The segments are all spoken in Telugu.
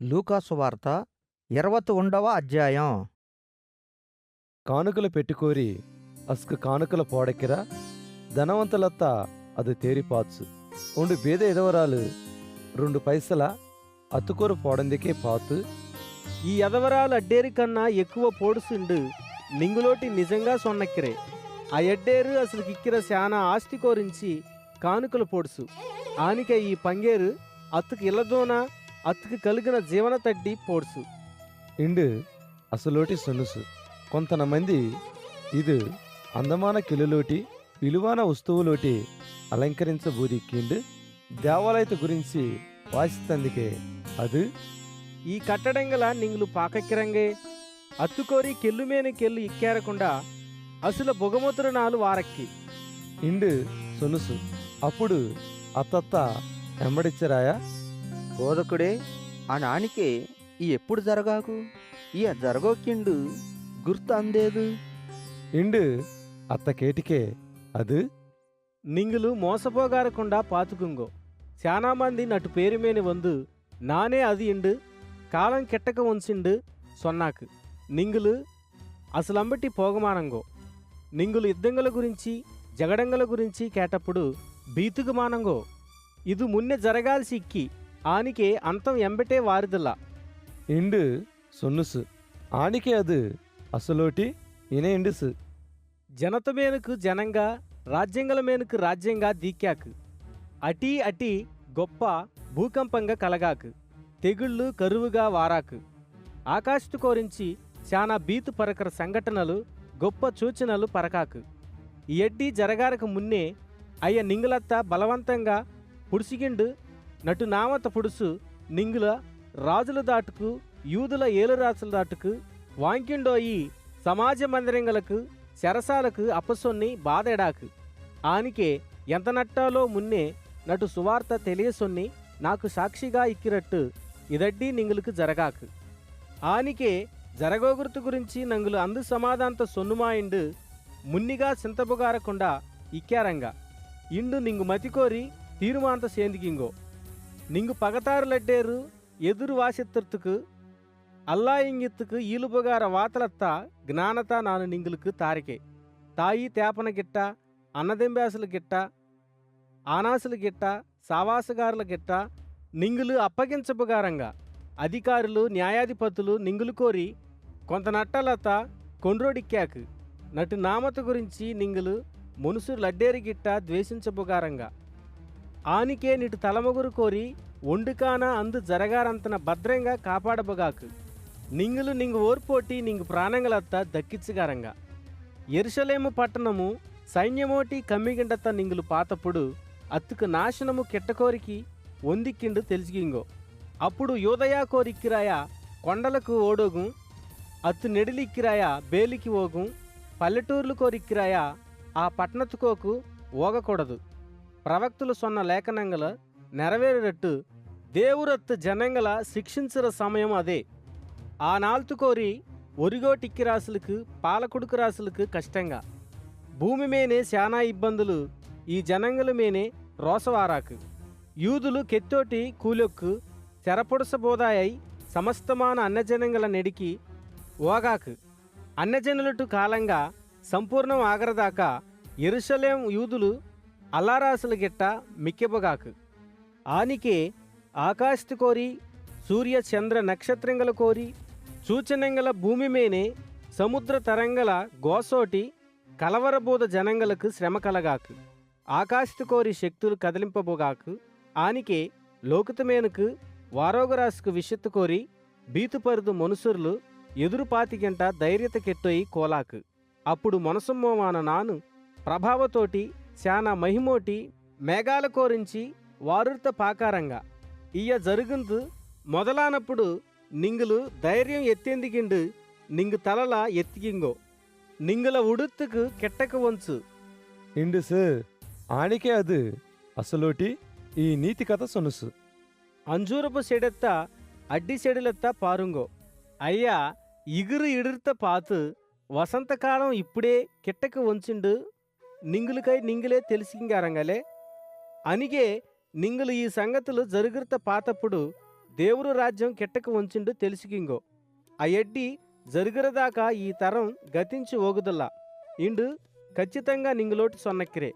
లూకాసు వార్త 21వ అధ్యాయం. ಕಾನುಕಲ ಪೆಟ್ಟುಕೋರಿ ಅಸ್ಕ ಕಾನುಕಲ ಪೋಡಕ್ಕಿರ ಧನವಂತಲತ್ತ ಅದು ತೇರಿಪಾತ್ಸು ಉಂಡು ಬೇದ ಎದವರಾಲು 2 పైసల అత్తుకోరు పోడందికే పాతు. ఈ ఎదవరాలు అడ్డేరి కన్నా ఎక్కువ పోడుసుండు నింగులోటి నిజంగా సొన్నక్కిరే. ఆ ఎడ్డేరు అసలు కిక్కిర శానా ఆస్తి కోరించి కానుకలు పొడుసు. ఆనిక ఈ పంగేరు అత్తుకు ఇల్లదోన అత్తుకు కలిగిన జీవన తడ్డి పోడుసు. ఇండు అసలోటి సొనుసు కొంతన మంది ఇది అందమాన కిలులోటి విలువైన వస్తువులోటి అలంకరించబూదిక్కిండు దేవాలయత గురించి వాసితందుకే అది ఈ కట్టడంగల నింగులు పాకక్కిరంగే అత్తుకోరి కెల్లుమేని కెల్లు ఇక్కేరకుండా అసలు బొగముతురనాలు వారక్కి ఇండు సొనుసు అప్పుడు అత్తత్త ఎంబడిచ్చరాయా బోధకుడే, ఆ నానికే ఈ ఎప్పుడు జరగాకు ఈ జరగోక్కిండు గుర్తు అందేదు. ఇండు అత్త కేటికే అది నింగులు మోసపోగారకుండా పాతుకుంగో. శానా మంది నటు పేరుమేని వందు నానే అది ఇండు కాలం కెట్టక ఉంచిండు సొన్నాకు నింగులు అసలంబటి పోగమానంగో. నింగులు యుద్ధంగల గురించి జగడంగల గురించి కేటప్పుడు బీతుకు మానంగో. ఇది మున్నె జరగాల్సి ఇక్కి ఆనికే అంతం ఎంబటే వారిదల్లా. ఇండు సొన్నుసు ఆనికే అది అసలోటి ఇనే ఇండుసు జనత మేనుకు జనంగా రాజ్యంగల మేనుకు రాజ్యంగా దీక్యాకు అటీ అటీ గొప్ప భూకంపంగా కలగాకు తెగుళ్ళు కరువుగా వారాకు ఆకాశtu కోరించి శానా బీతు పరకర సంఘటనలు గొప్ప సూచనలు పరకాకు. ఈ ఎడ్డి జరగారకు మున్నే అయ్య నింగులత్త బలవంతంగా పుడిసిగిండు నటు నామత పుడుసు నింగుల రాజుల దాటుకు యూదుల ఏలురాజుల దాటుకు వాంకిండోయి సమాజ మందిరంగలకు శరసాలకు అపసొన్ని బాధెడాకు. ఆనికే ఎంత నట్టాలో మున్నే నటు సువార్త తెలియసొన్ని నాకు సాక్షిగా ఇక్కిరట్టు ఇదడ్డి నింగులకు జరగాకు. ఆనికే జరగోగుర్తు గురించి నంగులు అందు సమాధాంత సొన్నుమాయిండు మున్నిగా సింతబుగారకుండా ఇక్కారంగా ఇండు నింగు మతికోరి తీరుమాంత సేందికింగో. నింగు పగతారులడ్డేరు ఎదురు వాసెత్తుకు అల్లాయింగిత్తుకు ఈలుబుగార వాతలత్త జ్ఞానత నాను నింగులకు తారికే తాయి తేపన గిట్ట అన్నదెంబాసుల గిట్ట ఆనాసుల గిట్ట సావాసగారుల గిట్ట నింగులు అప్పగించబుగారంగా అధికారులు న్యాయాధిపతులు నింగులు కోరి కొంత నట్టలత కొండ్రోడిక్కాకు నటు నామత గురించి నింగులు మునుసు లడ్డేరి గిట్ట ద్వేషించబుగారంగా ఆనికే నిటు తలమగురు కోరి ఒండుకాన అందు జరగారంతన భద్రంగా కాపాడబగాకు నింగులు నింగు ఓర్పోటి నింగు ప్రాణంగలత్త దక్కించగారంగా యెరూషలేము పట్టణము సైన్యమోటి కమ్మిగిండత నింగులు పాతప్పుడు అత్తుకు నాశనము కెట్టకోరికి ఒందిక్కిండు తెలిసిగింగో. అప్పుడు యూదయా కోరిక్కిరాయ కొండలకు ఓడోగు అత్తు నెడిలిక్కిరాయ బేలికి ఓగు పల్లెటూర్లు కోరిక్కిరాయ ఆ పట్టణతుకోకు ఓగకూడదు. ప్రవక్తులు సొన్న లేఖనంగల నెరవేరేటట్టు దేవురత్తు జనంగల శిక్షించిన సమయం అదే. ఆ నాల్తు కోరి ఒరిగోటిక్కి రాసులకు పాలకుడుకు రాసులకు కష్టంగా భూమి మేనే శానా ఇబ్బందులు ఈ జనంగల మేనే రోసవారాకు. యూదులు కెత్తోటి కూలొక్కు చెరపొడసబోదాయై సమస్తమాన అన్నజనంగల నెడికి ఓగాకు అన్నజనులటు కాలంగా సంపూర్ణం ఆగరదాకా యెరూషలేం యూదులు అల్లారాసుల గిట్ట మిక్కెబగాకు. ఆనికే ఆకాశతు కోరి సూర్య చంద్ర నక్షత్రంగల కోరి సూచనంగల భూమి మేనే సముద్ర తరంగల గోసోటి కలవరబోధ జనంగలకు శ్రమ కలగాకు ఆకాశతు కోరి శక్తులు కదిలింపబోగాకు. ఆనికే లోకుతమేనుకు వారోగరాసుకు విషత్తు కోరి బీతుపరుదు మనుసుర్లు ఎదురుపాతిగంట ధైర్యత కెట్టోయి కోలాకు. అప్పుడు మనసమ్మోమాన నాను ప్రభావతోటి శానా మహిమోటి మేఘాల కోరించి వారుర్త పాకారంగా ఇయ్య జరుగుందు మొదలానప్పుడు నింగులు ధైర్యం ఎత్తేందిగిండు నింగు తలల ఎత్తికింగో నింగుల ఉడుత్తుకు కెట్టక వంచు. ఇండుసు ఆనికే అది అసలోటి ఈ నీతి కథ సొనుసు అంజూరపు సెడెత్త అడ్డి సెడిలెత్త పారుంగో. అయ్యా ఇగురు ఇడిర్త పాతు వసంతకాలం ఇప్పుడే కిట్టకు వంచిండు నింగులకై నింగులే తెలిసింగారంగలే అనిగే నింగులు ఈ సంగతులు జరుగుర్త పాతప్పుడు దేవుడు రాజ్యం కిట్టక వంచిండు తెలిసికింగో ఆ ఎడ్డి జరుగురదాకా ఈ తరం గతించి ఓగుదల్లా ఇండు ఖచ్చితంగా నింగులోటి సొన్నక్కిరే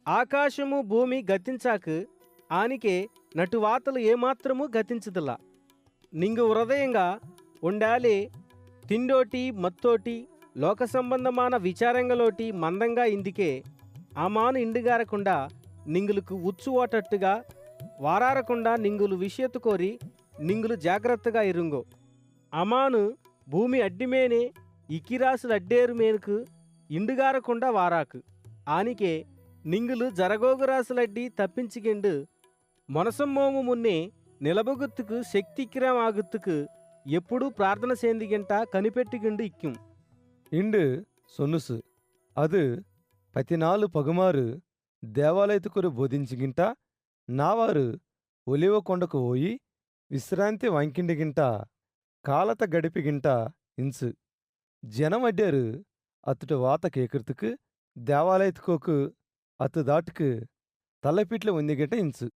ఆకాశము భూమి గతించాక ఆనికే నటువాతలు ఏమాత్రము గతించదులా నింగు హృదయంగా ఉండాలి తిండోటి మత్తోటి లోక సంబంధమైన విచారంగలోటి మందంగా ఇందికే ఆమాను ఇండుగారకుండా నింగులకు ఉచ్చు ఓటట్టుగా వారారకుండా నింగులు విషయత్తు కోరి నింగులు జాగ్రత్తగా ఇరుంగో అమాను భూమి అడ్డిమేనే ఇకిరాసులు అడ్డేరు మేనుకు ఇండుగారకుండా వారాకు ఆనికే నింగులు జరగోగురాసులడ్డి తప్పించిగిండు మొనసమ్మోము మున్నే నిలబగుత్తుకు శక్తికిరం ఆగుత్తుకు ఎప్పుడూ ప్రార్థన సేందిగింట కనిపెట్టిగిండు ఇక్కిం ఇండు సొన్నుసు అది 14 పగుమారు దేవాలయతుకురు బోధించిగింట నావారు ఒలివ కొండకు పోయి విశ్రాంతి వంకిండిగింట కాలత గడిపిగింట ఇంచు జనం అడ్డారు అతుట వాత కేకృతుకు దేవాలయతుకోకు అతు దాటుకు తలపిట్లు ఉందిగిట ఇంచు